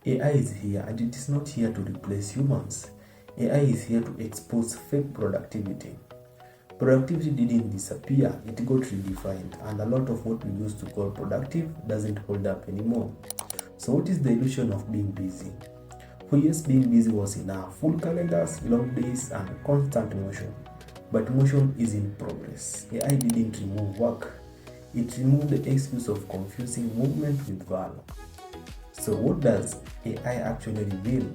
AI is here and it is not here to replace humans. AI is here to expose fake productivity. Productivity didn't disappear, it got redefined, and a lot of what we used to call productive doesn't hold up anymore. So what is the illusion of being busy? For years, being busy was enough. Full calendars, long days, and constant motion. But motion is in progress. AI didn't remove work. It removed the excuse of confusing movement with value. So what does AI actually reveal?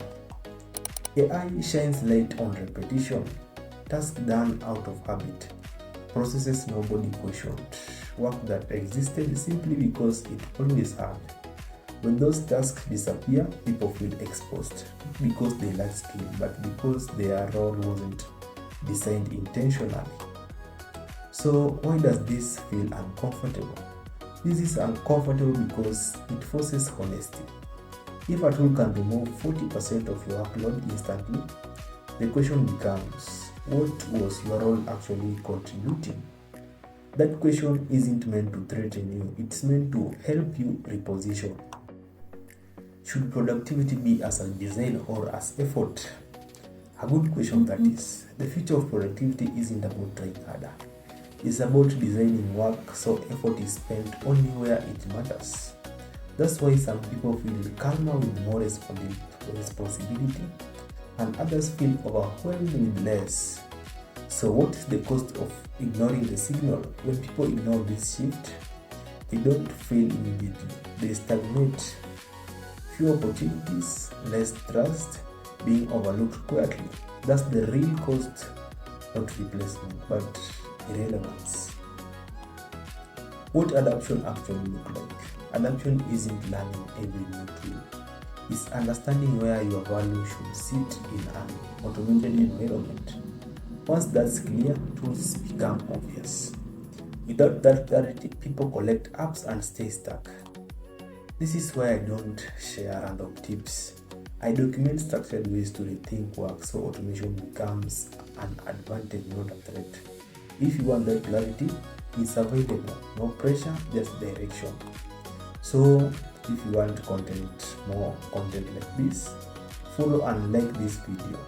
AI shines light on repetition, tasks done out of habit, processes nobody questioned, work that existed simply because it always had. When those tasks disappear, people feel exposed, not because they lack skill, but because their role wasn't designed intentionally. So why does this feel uncomfortable? This is uncomfortable because it forces honesty. If a tool can remove 40% of your workload instantly, the question becomes, what was your role actually contributing? That question isn't meant to threaten you, it's meant to help you reposition. Should productivity be as a design or as effort? A good question that is. The future of productivity isn't about trying harder. It's about designing work so effort is spent only where it matters. That's why some people feel calmer with more responsibility and others feel overwhelmed with less. So what is the cost of ignoring the signal? When people ignore this shift, they don't fail immediately. They stagnate. Few opportunities, less trust, being overlooked quietly. That's the real cost, not replacement, but irrelevance. What adoption actually look like? Adoption isn't learning every new tool. It's understanding where your value should sit in an automated environment. Once that's clear, tools become obvious. Without that clarity, people collect apps and stay stuck. This is why I don't share random tips. I document structured ways to rethink work so automation becomes an advantage, not a threat. If you want that clarity, it's available. No pressure, just direction. So if you want more content like this, follow and like this video.